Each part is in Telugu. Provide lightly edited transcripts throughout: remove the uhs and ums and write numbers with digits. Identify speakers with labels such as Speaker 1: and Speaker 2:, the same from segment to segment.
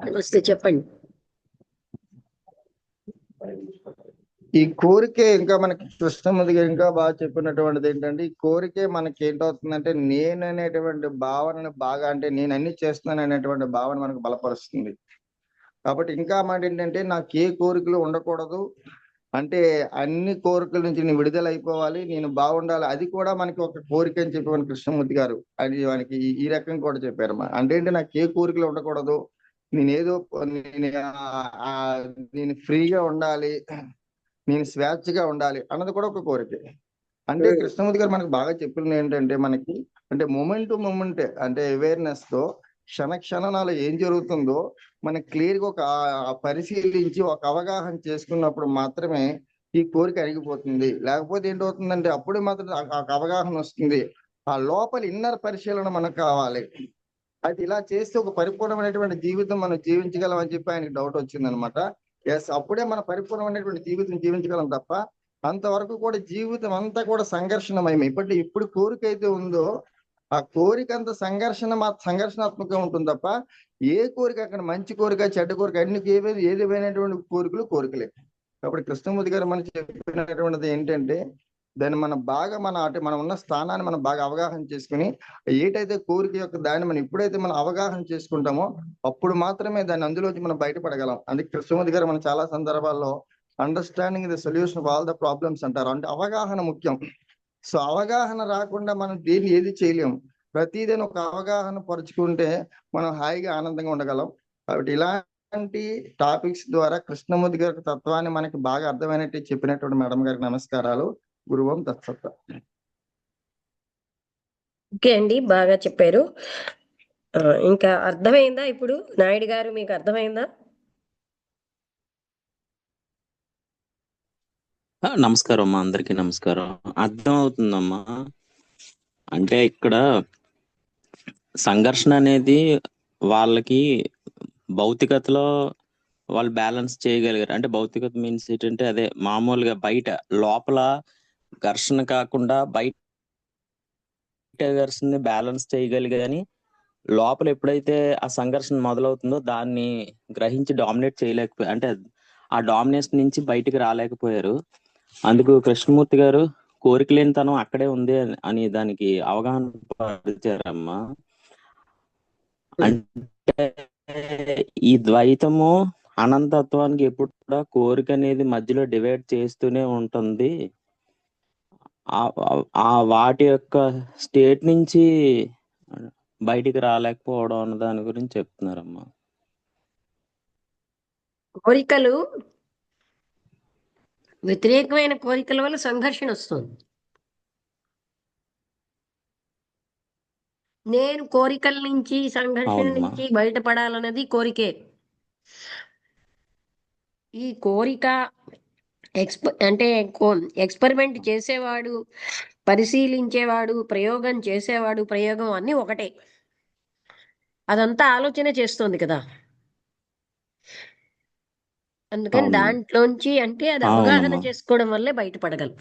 Speaker 1: నమస్తే, చెప్పండి.
Speaker 2: ఈ కోరికే ఇంకా మనకి కృష్ణమూర్తి గారు ఇంకా బాగా చెప్పినటువంటిది ఏంటంటే, ఈ కోరికే మనకి ఏంటవుతుందంటే నేను అనేటువంటి భావనను బాగా, అంటే నేను అన్ని చేస్తున్నాను అనేటువంటి భావన మనకు బలపరుస్తుంది. కాబట్టి ఇంకా మాట ఏంటంటే, నాకు ఏ కోరికలు ఉండకూడదు, అంటే అన్ని కోరికల నుంచి నేను విడుదల అయిపోవాలి, నేను బాగుండాలి. అది కూడా మనకి ఒక కోరిక అని చెప్పి మన కృష్ణమూర్తి గారు అది మనకి ఈ రకంగా కూడా చెప్పారు. అంటే ఏంటి, నాకు ఏ కోరికలు ఉండకూడదు, నేనేదో నేను ఆ, నేను ఫ్రీగా ఉండాలి, నేను స్వేచ్ఛగా ఉండాలి అన్నది కూడా ఒక కోరిక. అంటే కృష్ణమూర్తి గారు మనకు బాగా చెప్పింది ఏంటంటే, మనకి అంటే మూమెంట్ టు మూమెంట్, అంటే అవేర్నెస్ తో క్షణ క్షణాలు ఏం జరుగుతుందో మనకి క్లియర్ గా ఒక పరిశీలించి ఒక అవగాహన చేసుకున్నప్పుడు మాత్రమే ఈ కోరిక అరిగిపోతుంది. లేకపోతే ఏంటవుతుందంటే అప్పుడే మాత్రం ఆ అవగాహన వస్తుంది. ఆ లోపల ఇన్నర్ పరిశీలన మనకు కావాలి. అది ఇలా చేస్తే ఒక పరిపూర్ణమైనటువంటి జీవితం మనం జీవించగలం అని చెప్పి ఆయనకి డౌట్ వచ్చింది అనమాట. ఎస్, అప్పుడే మన పరిపూర్ణమైనటువంటి జీవితం జీవించగలం తప్ప అంతవరకు కూడా జీవితం అంతా కూడా సంఘర్షణమయం. ఇప్పుడు కోరిక అయితే ఉందో ఆ కోరిక అంత సంఘర్షణాత్మకంగా ఉంటుంది తప్ప ఏ కోరిక అక్కడ మంచి కోరిక చెడ్డ కోరిక అన్ని ఏదేమైనటువంటి కోరికలే. కాబట్టి కృష్ణమూర్తి గారు మనకి చెప్పినటువంటిది ఏంటంటే, దాన్ని మనం ఉన్న స్థానాన్ని మనం బాగా అవగాహన చేసుకుని ఏటైతే కోరిక యొక్క దాన్ని మనం ఎప్పుడైతే మనం అవగాహన చేసుకుంటామో అప్పుడు మాత్రమే దాన్ని అందులోంచి మనం బయటపడగలం. అందుకే కృష్ణమూర్తి గారు మన చాలా సందర్భాల్లో understanding the solution of all the problems అంటారు. అంటే అవగాహన ముఖ్యం. సో అవగాహన రాకుండా మనం దేన్ని ఏది చేయలేం. ప్రతిదీ ఒక అవగాహన పరుచుకుంటే మనం హాయిగా ఆనందంగా ఉండగలం. కాబట్టి ఇలాంటి టాపిక్స్ ద్వారా కృష్ణమూర్తి గారి తత్వాన్ని మనకి బాగా అర్థమైనట్టు చెప్పినటువంటి మేడం గారికి నమస్కారాలు. గురువం తత్సత్త.
Speaker 1: ఓకే అండి, బాగా చెప్పారు. ఇంకా అర్థమైందా? ఇప్పుడు నాయుడు గారు మీకు అర్థమైందా?
Speaker 3: నమస్కారం అమ్మా, అందరికీ నమస్కారం. అర్థం అవుతుందమ్మా. అంటే ఇక్కడ సంఘర్షణ అనేది వాళ్ళకి భౌతికతలో వాళ్ళు బ్యాలెన్స్ చేయగలిగారు. అంటే భౌతికత మీన్స్ ఏంటంటే అదే మామూలుగా బయట, లోపల ఘర్షణ కాకుండా బయట ఘర్షణని బ్యాలెన్స్ చేయగలిగాని లోపల ఎప్పుడైతే ఆ సంఘర్షణ మొదలవుతుందో దాన్ని గ్రహించి డామినేట్ చేయలేకపోయారు. అంటే ఆ డామినేషన్ నుంచి బయటికి రాలేకపోయారు. అందుకు కృష్ణమూర్తి గారు కోరిక లేనితనం అక్కడే ఉంది అని దానికి అవగాహన పరిచారమ్మా. అంటే ఈ ద్వైతము అనంతత్వానికి ఎప్పుడు కూడా కోరిక అనేది మధ్యలో డివైడ్ చేస్తూనే ఉంటుంది. ఆ వాటి యొక్క స్టేట్ నుంచి బయటికి రాలేకపోవడం అన్న దాని గురించి చెప్తున్నారమ్మా.
Speaker 1: కోరికలు, వ్యతిరేకమైన కోరికల వల్ల సంఘర్షణ వస్తుంది. నేను కోరికల నుంచి, సంఘర్షణ
Speaker 3: అవునమ్మా.
Speaker 1: నుంచి బయటపడాలన్నది కోరికే. ఈ కోరిక అంటే ఎక్స్పెరిమెంట్ చేసేవాడు, పరిశీలించేవాడు, ప్రయోగం చేసేవాడు, ప్రయోగం అన్నీ ఒకటే. అదంతా ఆలోచన చేస్తోంది కదా. అందుకని
Speaker 3: అవునమ్మా.
Speaker 1: దాంట్లోంచి అంటే అది అవగాహన
Speaker 3: అవునమ్మా.
Speaker 1: చేసుకోవడం వల్లే బయటపడగలం.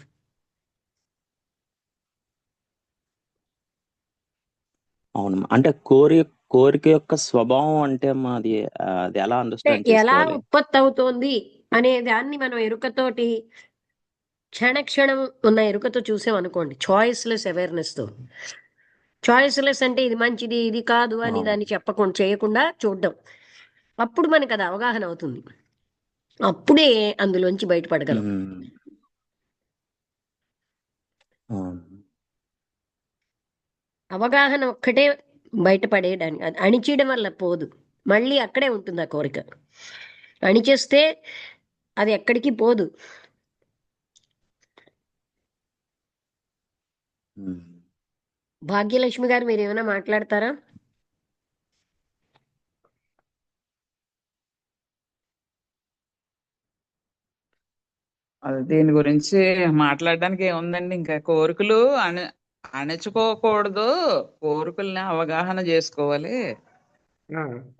Speaker 3: అవునమ్మా. అంటే కోరిక యొక్క స్వభావం అంటే అమ్మా అది ఎలా
Speaker 1: అంటే
Speaker 3: అండర్స్టాండ్
Speaker 1: ఎలా
Speaker 3: చేసుకోవాలి?
Speaker 1: ఉత్పత్తి అవుతోంది అనే దాన్ని మనం ఎరుకతోటి, క్షణ క్షణం ఉన్న ఎరుకతో చూసాం అనుకోండి, చాయిస్లెస్ అవేర్నెస్ తో. చాయిస్లెస్ అంటే ఇది మంచిది, ఇది కాదు అని దాన్ని చేయకుండా చూడడం. అప్పుడు మనకు అది అవగాహన అవుతుంది. అప్పుడే అందులోంచి బయటపడగలం.
Speaker 3: ఉమ్. అవును.
Speaker 1: అవగాహన ఒక్కటే బయటపడేయడానికి, అది అణిచేయడం వల్ల పోదు, మళ్ళీ అక్కడే ఉంటుంది ఆ కోరిక. అణిచేస్తే అది ఎక్కడికి పోదు.
Speaker 3: ఉమ్.
Speaker 1: భాగ్యలక్ష్మి గారు, మీరు ఏమైనా మాట్లాడతారా?
Speaker 4: దీని గురించి మాట్లాడడానికి ఏముందండి, ఇంకా కోరికలు అణచుకోకూడదు, కోరికల్ని అవగాహన చేసుకోవాలి.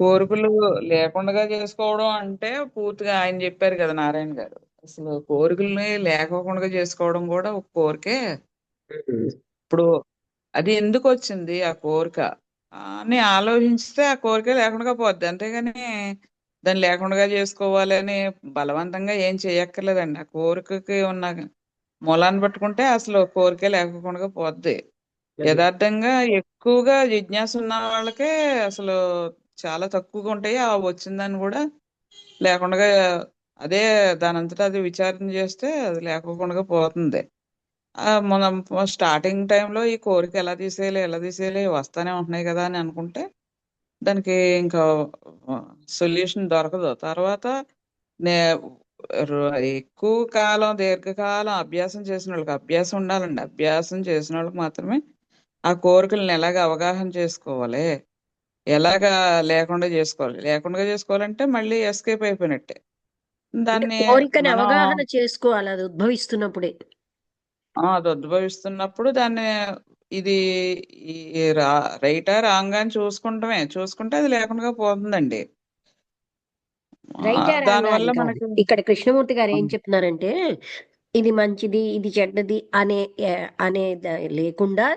Speaker 4: కోరికలు లేకుండా చేసుకోవడం అంటే పూర్తిగా ఆయన చెప్పారు కదా నారాయణ గారు, అసలు కోరికల్ని లేకోకుండా చేసుకోవడం కూడా ఒక కోరికే. ఇప్పుడు అది ఎందుకు వచ్చింది ఆ కోరిక? అని ఆలోచిస్తే ఆ కోరిక లేకుండా పోద్ది. అంతేగాని దాన్ని లేకుండా చేసుకోవాలి అని బలవంతంగా ఏం చేయక్కర్లేదండి. ఆ కోరికకి ఉన్న మూలాన్ని పట్టుకుంటే అసలు కోరికే లేకుండా పోద్ది.
Speaker 1: అది
Speaker 4: యథార్థంగా ఎక్కువగా జిజ్ఞాస ఉన్న వాళ్ళకే అసలు చాలా తక్కువగా ఉంటాయి. ఆ వచ్చిన దాన్ని కూడా లేకుండా అదే దానంతట అది విచారణ చేస్తే అది లేకోకుండా పోతుంది. మనం స్టార్టింగ్ టైంలో ఈ కోరిక ఎలా తీసేయాలి వస్తానే ఉంటున్నాయి కదా అని అనుకుంటే దానికి ఇంకా సొల్యూషన్ దొరకదు. తర్వాత నే ఎక్కువ కాలం దీర్ఘకాలం అభ్యాసం చేసిన వాళ్ళకి అభ్యాసం ఉండాలండి. అభ్యాసం చేసిన వాళ్ళకి మాత్రమే ఆ కోరికలను ఎలాగ అవగాహన చేసుకోవాలి, ఎలాగా లేకుండా చేసుకోవాలి. లేకుండా చేసుకోవాలంటే మళ్ళీ ఎస్కేప్ అయిపోయినట్టే.
Speaker 1: అంటే
Speaker 4: దాన్ని
Speaker 1: కోరికని
Speaker 4: మనం
Speaker 1: అవగాహన చేసుకోవాలి అది ఉద్భవిస్తున్నప్పుడే.
Speaker 4: అది ఉద్భవిస్తున్నప్పుడు దాన్ని ఇది ఈ రైటా రాంగా అని చూసుకుంటే అది లేకుండా పోతుందండి.
Speaker 1: రైటా రాంగా
Speaker 4: దానివల్ల
Speaker 1: అని కాదు.
Speaker 4: మనకి
Speaker 1: ఇక్కడ కృష్ణమూర్తి గారు
Speaker 4: ఆ,
Speaker 1: ఏం చెప్తున్నారంటే ఇది మంచిది ఇది చెడ్డది అనే లేకుండా,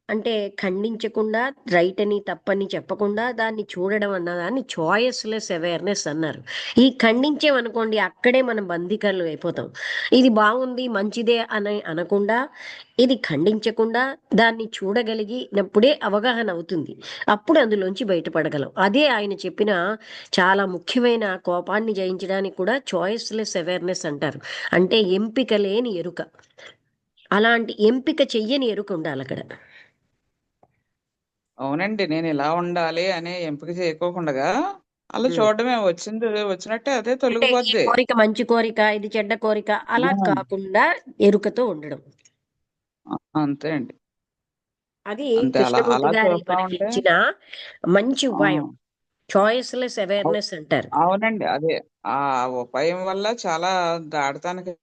Speaker 1: అంటే ఖండించకుండా, రైట్ అని తప్పని చెప్పకుండా దాన్ని చూడడం అన్నదాన్ని చాయిస్లెస్ అవేర్నెస్ అన్నారు. ఈ ఖండించేమనుకోండి అక్కడే మనం బందీకర్లు అయిపోతాం. ఇది బాగుంది మంచిదే అని అనకుండా, ఇది ఖండించకుండా దాన్ని చూడగలిగినప్పుడే అవగాహన అవుతుంది. అప్పుడు అందులోంచి బయటపడగలం. అదే ఆయన చెప్పిన చాలా ముఖ్యమైన కోపాన్ని జయించడానికి కూడా చాయిస్లెస్ అవేర్నెస్ అంటారు. అంటే ఎంపిక లేని ఎరుక. అలాంటి ఎంపిక చెయ్యని ఎరుక ఉండాలి అక్కడ.
Speaker 4: అవునండి. నేను ఇలా ఉండాలి అనే ఎంపిక చేయకోకుండా అలా
Speaker 1: ఉమ్.
Speaker 4: చూడడమే వచ్చింది వచ్చినట్టే అదే
Speaker 1: అంటే ఈ
Speaker 4: తొలగిపోద్ది.
Speaker 1: కోరిక మంచి కోరిక ఇది చెడ్డ కోరిక అలా
Speaker 4: ఆ,
Speaker 1: కాకుండా ఎరుకతో ఉండడం.
Speaker 4: అంతే అండి.
Speaker 1: అది
Speaker 4: అంతే అలా
Speaker 1: కృష్ణమూర్తి
Speaker 4: అలా
Speaker 1: గారి
Speaker 4: చూస్తా
Speaker 1: మనకి
Speaker 4: ఉంటే
Speaker 1: ఇచ్చిన మంచి
Speaker 4: ఆ,
Speaker 1: ఉపాయం. చాయిస్లెస్
Speaker 4: అవు-
Speaker 1: అవేర్నెస్ అంటారు.
Speaker 4: అవునండి. అదే ఆ ఉపాయం వల్ల చాలా దాటటానికి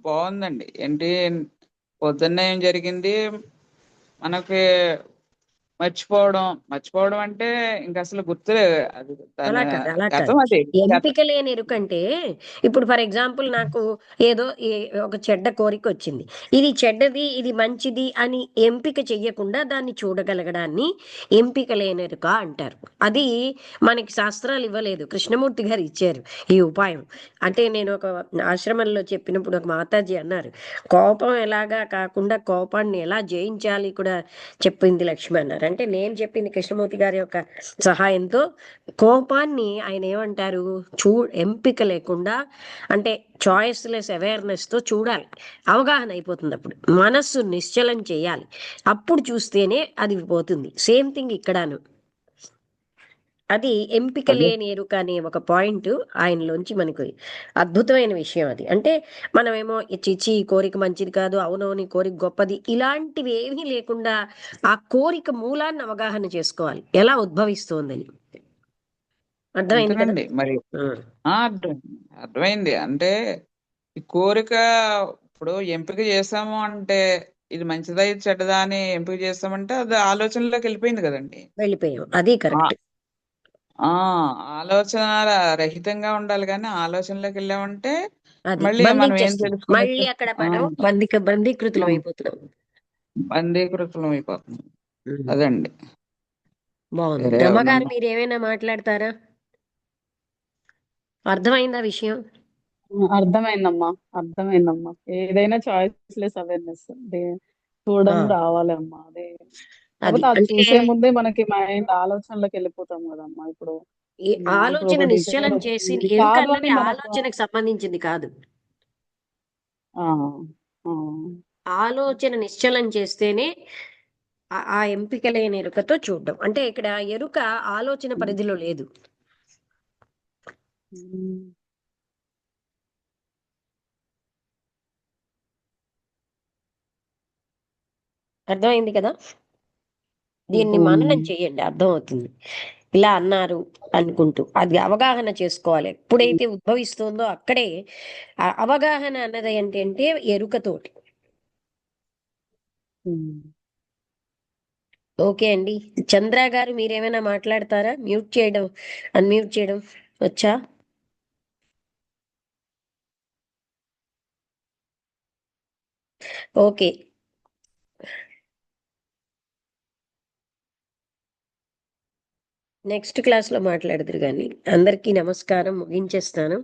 Speaker 4: బాగుందండి. ఏంటి పొద్దున్న ఏం జరిగింది మనకి మర్చిపోవడం అంటే ఇంక అసలు గుర్తులేదు. అది దాని
Speaker 1: అలా కాదు, అలా కాదు.
Speaker 4: గతం అది గతం.
Speaker 1: ఎంపిక లేని ఎరుకంటే ఇప్పుడు ఫర్ ఎగ్జాంపుల్ నాకు ఏదో ఒక చెడ్డ కోరిక వచ్చింది. ఇది చెడ్డది, ఇది మంచిది అని ఎంపిక చెయ్యకుండా దాన్ని చూడగలగడాన్ని ఎంపిక లేని ఎరుక అంటారు. అది మనకి శాస్త్రాలు ఇవ్వలేదు, కృష్ణమూర్తి గారు ఇచ్చారు ఈ ఉపాయం. అంటే నేను ఒక ఆశ్రమంలో చెప్పినప్పుడు ఒక మాతాజీ అన్నారు, కోపం ఎలాగా కాకుండా కోపాన్ని ఎలా జయించాలి కూడా చెప్పింది లక్ష్మి అన్నారు. అంటే నేను చెప్పింది కృష్ణమూర్తి గారి యొక్క సహాయంతో కోపాన్ని ఆయన ఏమంటారు, ఎంపిక లేకుండా, అంటే చాయిస్లెస్ అవేర్నెస్తో చూడాలి. అవగాహన అయిపోతుంది. అప్పుడు మనస్సు నిశ్చలం చేయాలి. అప్పుడు చూస్తేనే అది పోతుంది. సేమ్ థింగ్ ఇక్కడను. అది ఎంపిక
Speaker 4: అదే
Speaker 1: లేని ఎరుక అనే ఒక పాయింట్ ఆయనలోంచి మనకు అద్భుతమైన విషయం. అది అంటే మనమేమో చిచి ఈ కోరిక మంచిది కాదు, అవునవుని కోరిక గొప్పది, ఇలాంటివి ఏమీ లేకుండా ఆ కోరిక మూలాన్ని అవగాహన చేసుకోవాలి, ఎలా ఉద్భవిస్తోందని. అర్థమైంది కదా.
Speaker 4: అంతేనండి. మరి అర్థమైంది. అంటే ఈ కోరిక ఇప్పుడు ఎంపిక చేసాము అంటే ఇది మంచిదా ఇది చెడ్డదా అని ఎంపిక చేస్తామంటే అది ఆలోచనలోకి వెళ్ళిపోయింది కదండి.
Speaker 1: వెళ్ళిపోయాం, అది
Speaker 4: ఆ
Speaker 1: కరెక్ట్.
Speaker 4: ఆ ఆలోచన రహితంగా ఉండాలి కానీ ఆలోచనలోకి వెళ్ళామంటే
Speaker 1: అది
Speaker 4: మళ్ళీ మనం ఏం
Speaker 1: బంధించేస్తుంది,
Speaker 4: తెలుసుకున్నట్టు
Speaker 1: మళ్ళీ అక్కడ మనం బంధీకృతులం అయిపోతున్నాం.
Speaker 4: బందీకృతం అయిపోతుంది.
Speaker 1: ఉమ్.
Speaker 4: అదండి.
Speaker 1: బాగుంది.
Speaker 4: వేరే
Speaker 1: రమ్మగారు
Speaker 4: ఏమన్నా
Speaker 1: మీరు ఏమైనా మాట్లాడతారా? అర్థమైందా విషయం?
Speaker 5: అర్థమైందమ్మా. అర్థమైందమ్మా. ఏదైనా చాయిస్లెస్ అవేర్నెస్
Speaker 1: ఆ,
Speaker 5: చూడడం రావాలమ్మా. అదే
Speaker 1: అది
Speaker 5: కాకపోతే అది
Speaker 1: అంటే
Speaker 5: చూసే ముందే మనకి మైండ్ ఆలోచనలోకి వెళ్ళిపోతాం కదమ్మా. ఇప్పుడు
Speaker 1: ఈ
Speaker 5: ఇప్పుడు
Speaker 1: ఆలోచన
Speaker 5: ఒక డిసైర్
Speaker 1: నిశ్చలం చేసి,
Speaker 5: వచ్చింది ఇది
Speaker 1: ఎరుక
Speaker 5: కాదు అని
Speaker 1: అన్నది
Speaker 5: మనకు
Speaker 1: ఆలోచనకు సంబంధించింది కాదు.
Speaker 5: ఆ ఆ
Speaker 1: ఆలోచన నిశ్చలం చేస్తేనే ఆ ఎంపిక లేని ఎరుకతో చూడడం. అంటే ఇక్కడ ఎరుక ఆలోచన పరిధిలో లేదు.
Speaker 5: ఉమ్,
Speaker 1: అర్థమైంది కదా. దీన్ని మననం
Speaker 5: అర్థమైందమ్మా.
Speaker 1: చేయండి, అర్థమవుతుంది. ఇలా అన్నారు అనుకుంటూ అది అవగాహన చేసుకోవాలి. ఎప్పుడైతే ఉద్భవిస్తుందో అక్కడే ఆ అవగాహన అన్నది ఏంటంటే ఎరుకతోటి.
Speaker 5: ఉమ్.
Speaker 1: ఓకే అండి. చంద్ర గారు మీరేమైనా మాట్లాడతారా? మ్యూట్ చేయడం, అన్మ్యూట్ చేయడం వచ్చా? ఓకే. నెక్స్ట్ క్లాస్లో మాట్లాడదురు కానీ అందరికీ నమస్కారం, ముగించేస్తాను.